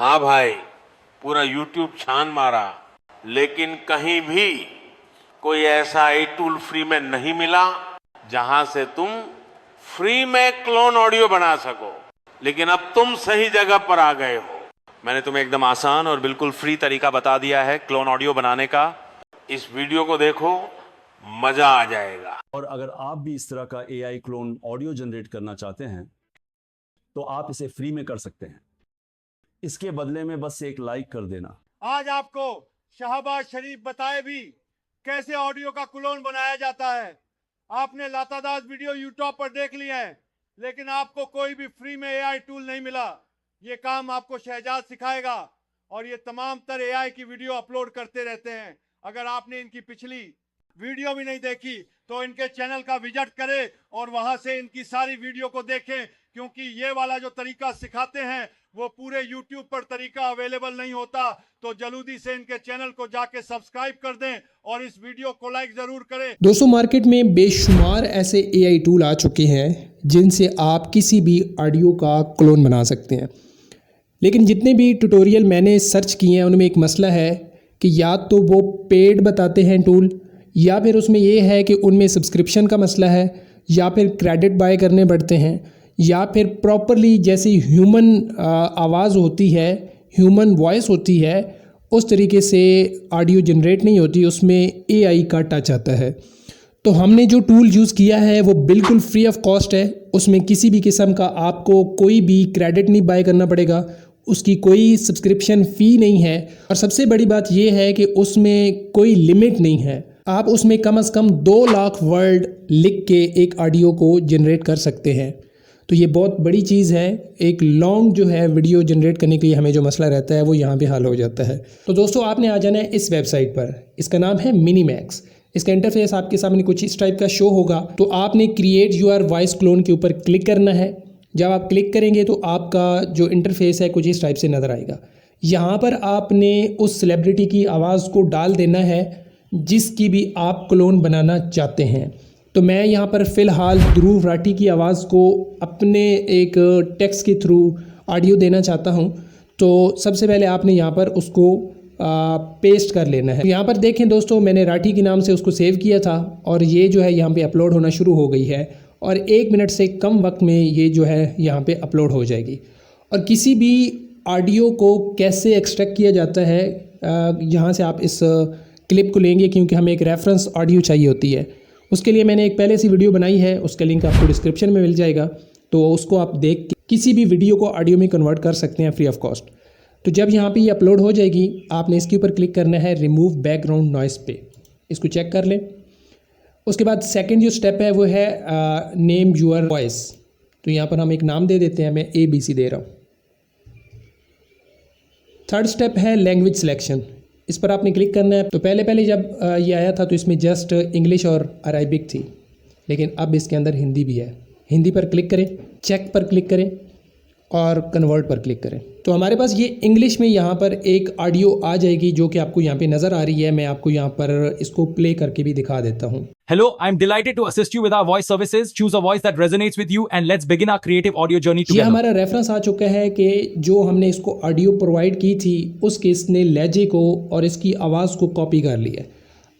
हाँ भाई, पूरा YouTube छान मारा, लेकिन कहीं भी कोई ऐसा आई टूल फ्री में नहीं मिला जहां से तुम फ्री में क्लोन ऑडियो बना सको। लेकिन अब तुम सही जगह पर आ गए हो। मैंने तुम्हें एकदम आसान और बिल्कुल फ्री तरीका बता दिया है क्लोन ऑडियो बनाने का। इस वीडियो को देखो, मजा आ जाएगा। और अगर आप भी इस तरह का एआई क्लोन ऑडियो जनरेट करना चाहते हैं तो आप इसे फ्री में कर सकते हैं। इसके बदले में बस एक लाइक कर देना। आज आपको शहबाज शरीफ बताए भी कैसे ऑडियो का क्लोन बनाया जाता है। आपने लातादार वीडियो यूट्यूब पर देख लिए हैं, लेकिन आपको कोई भी फ्री में एआई टूल नहीं मिला। ये काम आपको शहजाद सिखाएगा और ये तमाम तर एआई की वीडियो अपलोड करते रहते हैं। अगर आपने इनकी पिछली वीडियो भी नहीं देखी तो इनके चैनल का विजिट करें और वहां से इनकी सारी वीडियो को देखें, क्योंकि ये वाला जो तरीका सिखाते हैं वो पूरे YouTube पर तरीका अवेलेबल नहीं होता। तो जल्दी से इनके चैनल को जाके सब्सक्राइब कर दें और इस वीडियो को लाइक जरूर करें। दोस्तों, मार्केट में बेशुमार ऐसे एआई टूल आ चुके हैं जिनसे आप किसी भी ऑडियो का क्लोन बना सकते हैं। लेकिन जितने भी ट्यूटोरियल मैंने सर्च किए हैं उनमें एक मसला है कि या तो वो पेड बताते हैं टूल, या फिर उसमें ये है कि उनमें सब्सक्रिप्शन का मसला है, या फिर क्रेडिट बाय करने पड़ते हैं, या फिर प्रॉपरली जैसी ह्यूमन आवाज़ होती है, ह्यूमन वॉइस होती है, उस तरीके से ऑडियो जनरेट नहीं होती, उसमें एआई का टच आता है। तो हमने जो टूल यूज़ किया है वो बिल्कुल फ्री ऑफ कॉस्ट है। उसमें किसी भी किस्म का आपको कोई भी क्रेडिट नहीं बाय करना पड़ेगा, उसकी कोई सब्सक्रिप्शन फ़ी नहीं है, और सबसे बड़ी बात यह है कि उसमें कोई लिमिट नहीं है। आप उसमें कम से कम 2 लाख वर्ड लिख के एक ऑडियो को जनरेट कर सकते हैं। तो ये बहुत बड़ी चीज़ है। एक लॉन्ग जो है वीडियो जनरेट करने के लिए हमें जो मसला रहता है वो यहाँ पे हल हो जाता है। तो दोस्तों, आपने आ जाना है इस वेबसाइट पर। इसका नाम है मिनीमैक्स। इसका इंटरफेस आपके सामने कुछ इस टाइप का शो होगा। तो आपने क्रिएट योर वॉइस क्लोन के ऊपर क्लिक करना है। जब आप क्लिक करेंगे तो आपका जो इंटरफेस है कुछ इस टाइप से नज़र आएगा। यहाँ पर आपने उस सेलिब्रिटी की आवाज़ को डाल देना है जिसकी भी आप क्लोन बनाना चाहते हैं। तो मैं यहाँ पर फ़िलहाल ध्रुव राठी की आवाज़ को अपने एक टेक्स्ट के थ्रू ऑडियो देना चाहता हूँ। तो सबसे पहले आपने यहाँ पर उसको पेस्ट कर लेना है। यहाँ पर देखें दोस्तों, मैंने राठी के नाम से उसको सेव किया था और ये जो है यहाँ पे अपलोड होना शुरू हो गई है, और 1 मिनट से कम वक्त में ये जो है यहाँ पे अपलोड हो जाएगी। और किसी भी ऑडियो को कैसे एक्सट्रैक्ट किया जाता है, यहाँ से आप इस क्लिप को लेंगे क्योंकि हमें एक रेफरेंस ऑडियो चाहिए होती है। उसके लिए मैंने एक पहले से वीडियो बनाई है, उसका लिंक आपको डिस्क्रिप्शन में मिल जाएगा। तो उसको आप देख के किसी भी वीडियो को ऑडियो में कन्वर्ट कर सकते हैं फ्री ऑफ कॉस्ट। तो जब यहाँ पे ये अपलोड हो जाएगी, आपने इसके ऊपर क्लिक करना है रिमूव बैकग्राउंड नॉइस पे। इसको चेक कर लें। उसके बाद सेकंड जो स्टेप है वो है नेम योर वॉइस। तो यहाँ पर हम एक नाम दे देते हैं, मैं ABC दे रहा हूँ। थर्ड स्टेप है लैंग्वेज सिलेक्शन। इस पर आपने क्लिक करना है। तो पहले जब ये आया था तो इसमें जस्ट इंग्लिश और अरेबिक थी, लेकिन अब इसके अंदर हिंदी भी है। हिंदी पर क्लिक करें, चेक पर क्लिक करें और कन्वर्ट पर क्लिक करें। तो हमारे पास ये इंग्लिश में यहाँ पर एक ऑडियो आ जाएगी जो कि आपको यहाँ पे नज़र आ रही है। मैं आपको यहाँ पर इसको प्ले करके भी दिखा देता हूँ। Hello, I'm delighted to assist you with our voice services. Choose a voice that resonates with you and let's begin our creative audio journey ये together. हमारा रेफरेंस आ चुका है कि जो हमने इसको ऑडियो प्रोवाइड की थी उसके इसने लहजे को और इसकी आवाज़ को कॉपी कर लिया है।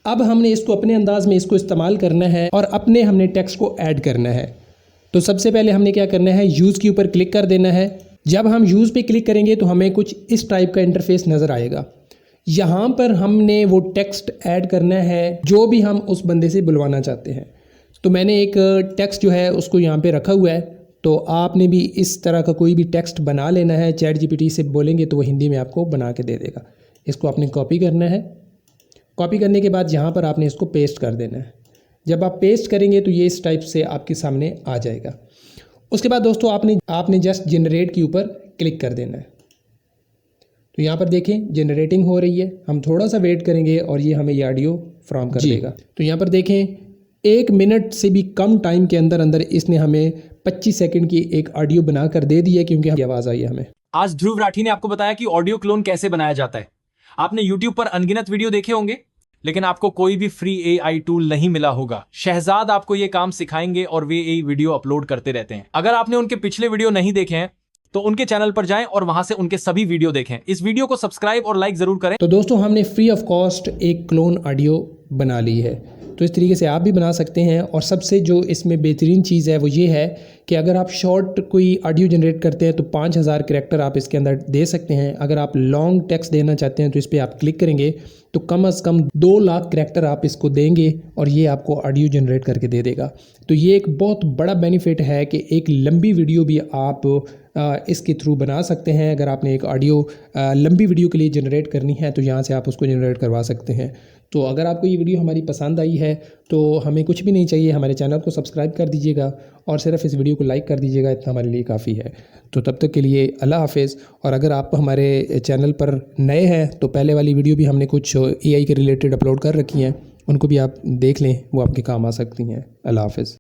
अब हमने इसको अपने अंदाज में इसको इस्तेमाल करना है और अपने हमने टेक्स्ट को ऐड करना है। तो सबसे पहले हमने क्या करना है, यूज़ के ऊपर क्लिक कर देना है। जब हम यूज़ पे क्लिक करेंगे तो हमें कुछ इस टाइप का इंटरफेस नज़र आएगा। यहाँ पर हमने वो टेक्स्ट ऐड करना है जो भी हम उस बंदे से बुलवाना चाहते हैं। तो मैंने एक टेक्स्ट जो है उसको यहाँ पे रखा हुआ है। तो आपने भी इस तरह का कोई भी टेक्स्ट बना लेना है। चैट जीपीटी से बोलेंगे तो वो हिंदी में आपको बना के दे देगा। इसको आपने कॉपी करना है। कॉपी करने के बाद यहाँ पर आपने इसको पेस्ट कर देना है। जब आप पेस्ट करेंगे तो ये इस टाइप से आपके सामने आ जाएगा। उसके बाद दोस्तों आपने जस्ट जनरेट के ऊपर क्लिक कर देना है। तो यहाँ पर देखें जनरेटिंग हो रही है। हम थोड़ा सा वेट करेंगे और ये हमें ये ऑडियो फ्रॉम कर देगा। तो यहाँ पर देखें 1 मिनट से भी कम टाइम के अंदर अंदर इसने हमें 25 सेकंड की एक ऑडियो बना कर दे दी है, क्योंकि आवाज़ आई है हमें। आज ध्रुव राठी ने आपको बताया कि ऑडियो क्लोन कैसे बनाया जाता है। आपने YouTube पर अनगिनत वीडियो देखे होंगे, लेकिन आपको कोई भी फ्री एआई टूल नहीं मिला होगा। शहजाद आपको ये काम सिखाएंगे और वे वीडियो अपलोड करते रहते हैं। अगर आपने उनके पिछले वीडियो नहीं देखे हैं तो उनके चैनल पर जाएं और वहां से उनके सभी वीडियो देखें। इस वीडियो को सब्सक्राइब और लाइक जरूर करें। तो दोस्तों हमने फ्री ऑफ कॉस्ट एक क्लोन ऑडियो बना ली है, तो इस तरीके से आप भी बना सकते हैं। और सबसे जो इसमें बेहतरीन चीज़ है वो ये है कि अगर आप शॉर्ट कोई ऑडियो जनरेट करते हैं तो 5000 करैक्टर आप इसके अंदर दे सकते हैं। अगर आप लॉन्ग टेक्स्ट देना चाहते हैं तो इस पर आप क्लिक करेंगे तो कम से कम 2 लाख करैक्टर आप इसको देंगे और ये आपको ऑडियो जनरेट करके दे देगा। तो ये एक बहुत बड़ा बेनिफिट है कि एक लंबी वीडियो भी आप इसके थ्रू बना सकते हैं। अगर आपने एक ऑडियो लंबी वीडियो के लिए जनरेट करनी है तो यहाँ से आप उसको जनरेट करवा सकते हैं। तो अगर आपको ये वीडियो हमारी पसंद आई है तो हमें कुछ भी नहीं चाहिए, हमारे चैनल को सब्सक्राइब कर दीजिएगा और सिर्फ इस वीडियो को लाइक कर दीजिएगा, इतना हमारे लिए काफ़ी है। तो तब तक के लिए अल्लाह हाफिज़। और अगर आप हमारे चैनल पर नए हैं तो पहले वाली वीडियो भी हमने कुछ AI के रिलेटेड अपलोड कर रखी हैं, उनको भी आप देख लें, वो आपके काम आ सकती हैं। अल्लाह हाफिज़।